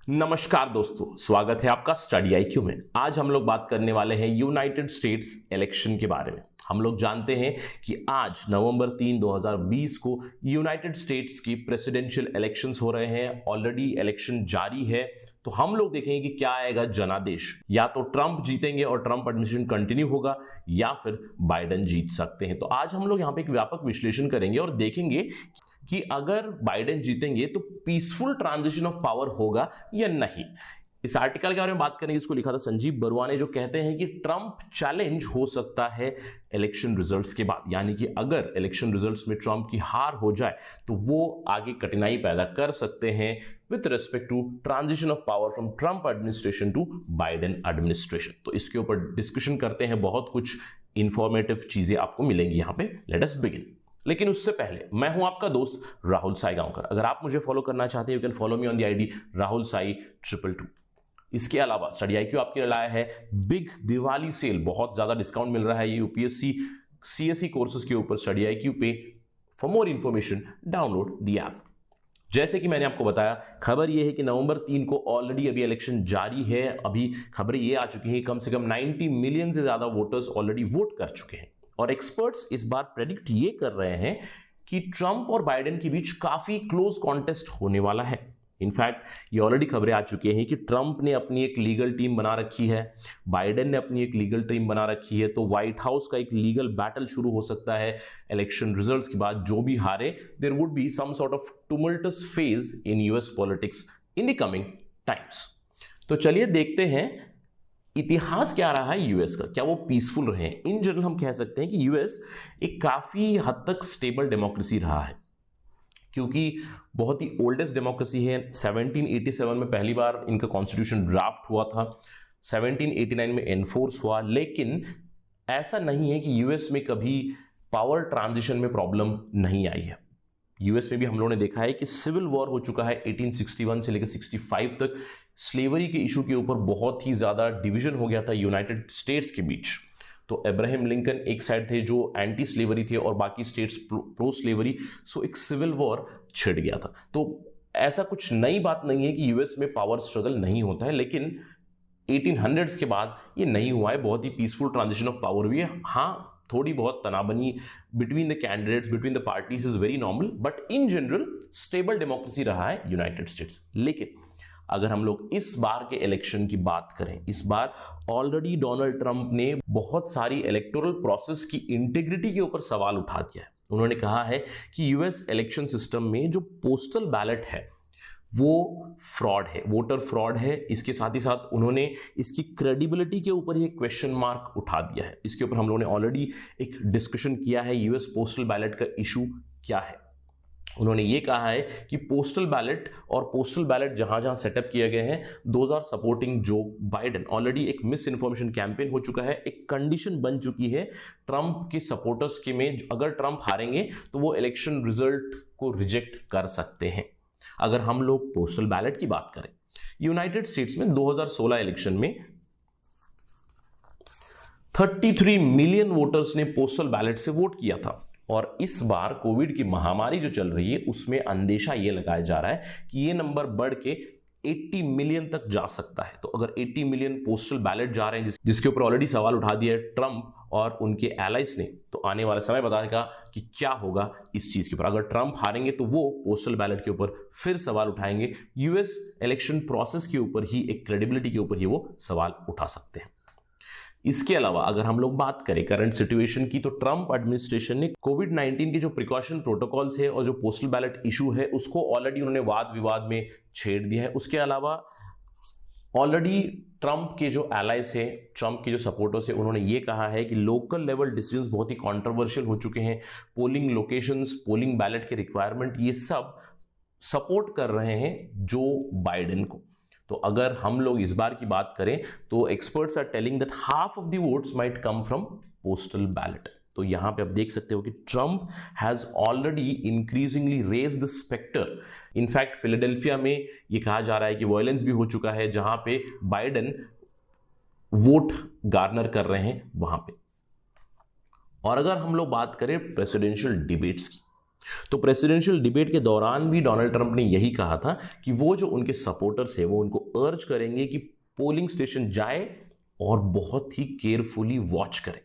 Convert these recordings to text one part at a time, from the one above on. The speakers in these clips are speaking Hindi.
नमस्कार दोस्तों, स्वागत है आपका स्टडी आईक्यू में। आज हम लोग बात करने वाले हैं यूनाइटेड स्टेट्स इलेक्शन के बारे में। हम लोग जानते हैं कि आज नवंबर 3, 2020 को यूनाइटेड स्टेट्स की प्रेसिडेंशियल इलेक्शंस हो रहे हैं। ऑलरेडी इलेक्शन जारी है, तो हम लोग देखेंगे कि क्या आएगा जनादेश। या तो ट्रंप जीतेंगे और ट्रंप एडमिनिस्ट्रेशन कंटिन्यू होगा, या फिर बाइडेन जीत सकते हैं। तो आज हम लोग यहाँ पे एक व्यापक विश्लेषण करेंगे और देखेंगे कि अगर बाइडेन जीतेंगे तो पीसफुल ट्रांजिशन ऑफ पावर होगा या नहीं। इस आर्टिकल के बारे में बात करेंगे, इसको लिखा था संजीव बरुआ ने, जो कहते हैं कि ट्रंप चैलेंज हो सकता है इलेक्शन रिजल्ट्स के बाद। यानी कि अगर इलेक्शन रिजल्ट्स में ट्रंप की हार हो जाए तो वो आगे कठिनाई पैदा कर सकते हैं with respect to transition of power from Trump administration to Biden administration. तो इसके ऊपर डिस्कशन करते हैं, बहुत कुछ इंफॉर्मेटिव चीजें आपको मिलेंगी यहाँ पे। Let us begin. लेकिन उससे पहले मैं हूं आपका दोस्त राहुल साई गांवकर। अगर आप मुझे फॉलो करना चाहते हैं, you can follow me on the ID Rahul Sai 222। इसके अलावा स्टडी आईक्यू आपके लिए लाया है बिग दिवाली सेल। बहुत ज्यादा डिस्काउंट मिल रहा है ये यूपीएससी सीएसई कोर्सेज के ऊपर स्टडी आईक्यू पे। For more information download the app. जैसे कि मैंने आपको बताया, खबर यह है कि नवंबर 3 को ऑलरेडी अभी इलेक्शन जारी है। अभी खबरें ये आ चुकी हैं, कम से कम 90 मिलियन से ज्यादा वोटर्स ऑलरेडी वोट कर चुके हैं। और एक्सपर्ट्स इस बार प्रेडिक्ट ये कर रहे हैं कि ट्रंप और बाइडेन के बीच काफी क्लोज कॉन्टेस्ट होने वाला है। इनफैक्ट ये ऑलरेडी खबरें आ चुकी हैं कि ट्रंप ने अपनी एक लीगल टीम बना रखी है, बाइडेन ने अपनी एक लीगल टीम बना रखी है। तो व्हाइट हाउस का एक लीगल बैटल शुरू हो सकता है इलेक्शन रिजल्ट्स के बाद। जो भी हारे, there would be some sort of tumultuous phase in US politics in the coming times. तो चलिए देखते हैं इतिहास क्या रहा है यूएस का, क्या वो पीसफुल रहे। इन जनरल हम कह सकते हैं कि यूएस एक काफी हद तक स्टेबल डेमोक्रेसी रहा है, क्योंकि बहुत ही ओल्डेस्ट डेमोक्रेसी है। 1787 में पहली बार इनका कॉन्स्टिट्यूशन ड्राफ्ट हुआ था, 1789 में एनफोर्स हुआ। लेकिन ऐसा नहीं है कि यूएस में कभी पावर ट्रांजिशन में प्रॉब्लम नहीं आई है। यूएस में भी हम लोगों ने देखा है कि सिविल वॉर हो चुका है 1861 से लेकर 65 तक। स्लेवरी के इशू के ऊपर बहुत ही ज्यादा डिवीजन हो गया था यूनाइटेड स्टेट्स के बीच। तो अब्राहम लिंकन एक साइड थे जो एंटी स्लेवरी थे और बाकी स्टेट्स प्रो स्लेवरी। सो एक सिविल वॉर छिड़ गया था। तो ऐसा कुछ नई बात नहीं है कि यूएस में पावर स्ट्रगल नहीं होता है, लेकिन 1800s के बाद ये नहीं हुआ है। बहुत ही पीसफुल ट्रांजिशन ऑफ पावर हुई है। हाँ, थोड़ी बहुत तनाबनी between the candidates, between the parties is very normal, but in general stable democracy रहा है यूनाइटेड स्टेट्स। लेकिन अगर हम लोग इस बार के इलेक्शन की बात करें, इस बार ऑलरेडी डोनाल्ड ट्रंप ने बहुत सारी इलेक्टोरल प्रोसेस की इंटीग्रिटी के ऊपर सवाल उठा दिया है। उन्होंने कहा है कि यूएस इलेक्शन सिस्टम में जो पोस्टल बैलेट है वो फ्रॉड है, वोटर फ्रॉड है। इसके साथ ही साथ उन्होंने इसकी क्रेडिबिलिटी के ऊपर ही एक क्वेश्चन मार्क उठा दिया है। इसके ऊपर हम लोगों ने ऑलरेडी एक डिस्कशन किया है, यूएस पोस्टल बैलेट का इशू क्या है। उन्होंने ये कहा है कि पोस्टल बैलेट और पोस्टल बैलेट जहां जहां सेटअप किए गए हैं, those are supporting Joe Biden. Already एक मिस इन्फॉर्मेशन कैंपेन हो चुका है, एक कंडीशन बन चुकी है ट्रंप के सपोर्टर्स के में। अगर ट्रंप हारेंगे तो वो इलेक्शन रिजल्ट को रिजेक्ट कर सकते हैं। अगर हम लोग पोस्टल बैलेट की बात करें, यूनाइटेड स्टेट्स में 2016 इलेक्शन में 33 मिलियन वोटर्स ने पोस्टल बैलेट से वोट किया था। और इस बार कोविड की महामारी जो चल रही है, उसमें अंदेशा ये लगाया जा रहा है कि ये नंबर बढ़ के 80 मिलियन तक जा सकता है। तो अगर 80 मिलियन पोस्टल बैलेट जा रहे हैं, जिसके ऊपर ऑलरेडी सवाल उठा दिया है ट्रंप और उनके एलाइज ने, तो आने वाला समय बताएगा कि क्या होगा इस चीज के ऊपर। अगर ट्रंप हारेंगे तो वो पोस्टल बैलेट के ऊपर फिर सवाल उठाएंगे। यूएस इलेक्शन प्रोसेस के ऊपर ही, एक क्रेडिबिलिटी के ऊपर ही वो सवाल उठा सकते हैं। इसके अलावा अगर हम लोग बात करें करंट सिचुएशन की, तो ट्रंप एडमिनिस्ट्रेशन ने कोविड-19 के जो प्रिकॉशन प्रोटोकॉल्स है और जो पोस्टल बैलेट इशू है, उसको ऑलरेडी उन्होंने वाद विवाद में छेड़ दिया है। उसके अलावा ऑलरेडी ट्रंप के जो एलाइज है, ट्रंप के जो सपोर्टर्स है, उन्होंने ये कहा है कि लोकल लेवल डिसीजंस बहुत ही कंट्रोवर्शियल हो चुके हैं। पोलिंग लोकेशंस, पोलिंग बैलेट के रिक्वायरमेंट, ये सब सपोर्ट कर रहे हैं जो बाइडेन को। तो अगर हम लोग इस बार की बात करें तो experts are telling that half of the votes might come from postal ballot. तो यहां पे आप देख सकते हो कि Trump has already increasingly raise the spectre. In fact Philadelphia में ये कहा जा रहा है कि वायलेंस भी हो चुका है, जहां पे बाइडेन वोट गार्नर कर रहे हैं वहां पे। और अगर हम लोग बात करें प्रेसिडेंशियल डिबेट्स की, तो प्रेसिडेंशियल डिबेट के दौरान भी डोनाल्ड ट्रंप ने यही कहा था कि वो जो उनके सपोर्टर्स है वो उनको अर्ज करेंगे कि पोलिंग स्टेशन जाए और बहुत ही केयरफुली वॉच करें।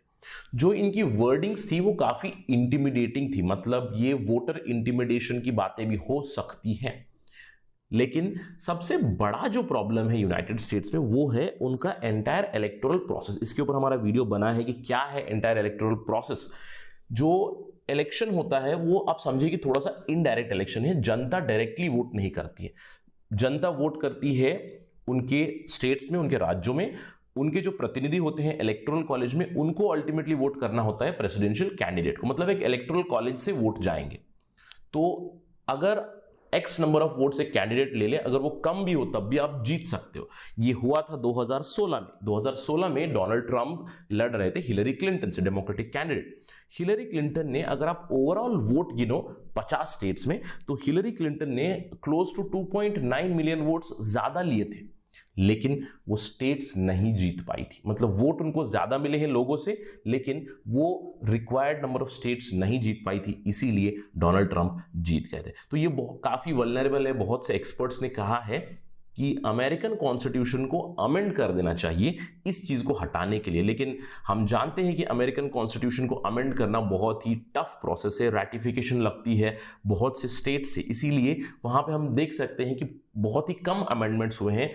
जो इनकी वर्डिंग्स थी वो काफी इंटिमिडेटिंग थी, मतलब ये वोटर इंटिमिडेशन की बातें भी हो सकती हैं। लेकिन सबसे बड़ा जो प्रॉब्लम है यूनाइटेड स्टेट्स में वो है उनका एंटायर इलेक्टोरल प्रोसेस। इसके ऊपर हमारा वीडियो बना है कि क्या है एंटायर इलेक्टोरल प्रोसेस। जो इलेक्शन होता है वो आप समझिए कि थोड़ा सा इनडायरेक्ट इलेक्शन है, जनता डायरेक्टली वोट नहीं करती है। जनता वोट करती है उनके स्टेट्स में, उनके राज्यों में, उनके जो प्रतिनिधि होते हैं इलेक्टोरल कॉलेज में, उनको अल्टीमेटली वोट करना होता है प्रेसिडेंशियल कैंडिडेट को। मतलब एक इलेक्टोरल कॉलेज से वोट जाएंगे। तो अगर एक्स नंबर ऑफ वोट से कैंडिडेट ले ले, अगर वो कम भी हो तब भी आप जीत सकते हो। ये हुआ था 2016 में। 2016 में डोनाल्ड ट्रंप लड़ रहे थे हिलरी क्लिंटन से, डेमोक्रेटिक कैंडिडेट। हिलरी क्लिंटन ने, अगर आप ओवरऑल वोट गिनो 50 स्टेट्स में, तो हिलरी क्लिंटन ने क्लोज टू 2.9 मिलियन वोट्स ज्यादा लिए थे, लेकिन वो स्टेट्स नहीं जीत पाई थी। मतलब वोट उनको ज्यादा मिले हैं लोगों से, लेकिन वो रिक्वायर्ड नंबर ऑफ स्टेट्स नहीं जीत पाई थी, इसीलिए डोनाल्ड ट्रंप जीत गए थे। तो ये काफी वल्नरेबल है। बहुत से एक्सपर्ट्स ने कहा है कि अमेरिकन कॉन्स्टिट्यूशन को अमेंड कर देना चाहिए इस चीज को हटाने के लिए। लेकिन हम जानते हैं कि अमेरिकन कॉन्स्टिट्यूशन को अमेंड करना बहुत ही टफ प्रोसेस है, रैटिफिकेशन लगती है बहुत से स्टेट से, इसीलिए वहां पे हम देख सकते हैं कि बहुत ही कम अमेंडमेंट्स हुए हैं।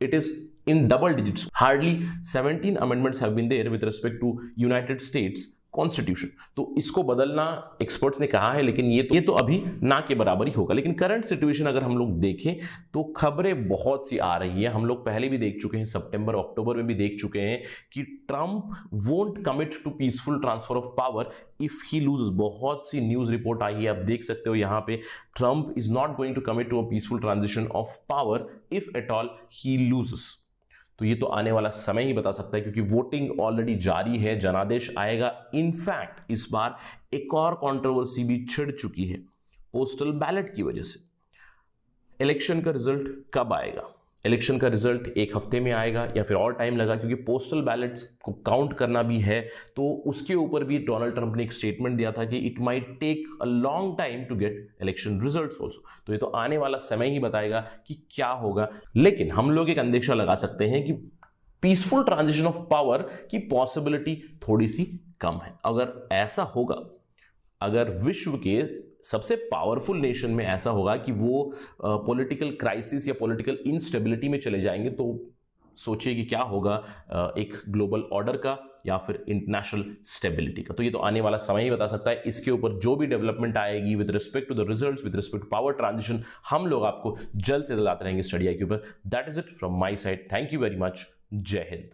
It is in double digits. Hardly 17 amendments have been there with respect to United States Constitution. तो इसको बदलना एक्सपर्ट्स ने कहा है, लेकिन ये तो अभी ना के बराबर ही होगा। लेकिन करंट सिचुएशन अगर हम लोग देखें तो खबरें बहुत सी आ रही है। हम लोग पहले भी देख चुके हैं, सितंबर अक्टूबर में भी देख चुके हैं कि Trump won't commit to peaceful transfer of power if he loses. बहुत सी न्यूज रिपोर्ट आई है, आप देख सकते हो यहाँ पे, Trump is not going to commit to a peaceful transition of power if at all he loses. तो ये तो आने वाला समय ही बता सकता है, क्योंकि वोटिंग ऑलरेडी जारी है, जनादेश आएगा। इनफैक्ट इस बार एक और कंट्रोवर्सी भी छिड़ चुकी है पोस्टल बैलेट की वजह से। इलेक्शन का रिजल्ट कब आएगा? इलेक्शन का रिजल्ट एक हफ्ते में आएगा या फिर और टाइम लगा, क्योंकि पोस्टल बैलेट्स को काउंट करना भी है। तो उसके ऊपर भी डोनाल्ड ट्रंप ने एक स्टेटमेंट दिया था कि it might take a long time to get election results also. तो ये तो आने वाला समय ही बताएगा कि क्या होगा। लेकिन हम लोग एक अंदेशा लगा सकते हैं कि पीसफुल ट्रांजिशन ऑफ पावर की पॉसिबिलिटी थोड़ी सी कम है। अगर ऐसा होगा, अगर विश्व के सबसे पावरफुल नेशन में ऐसा होगा कि वो पॉलिटिकल क्राइसिस या पॉलिटिकल इंस्टेबिलिटी में चले जाएंगे, तो सोचिए कि क्या होगा एक ग्लोबल ऑर्डर का या फिर इंटरनेशनल स्टेबिलिटी का। तो ये तो आने वाला समय ही बता सकता है। इसके ऊपर जो भी डेवलपमेंट आएगी with respect to the results, with respect to power transition, हम लोग आपको जल्द से जल्द आते रहेंगे स्टडी आई के ऊपर। That is it from my side. Thank you very much. जय हिंद।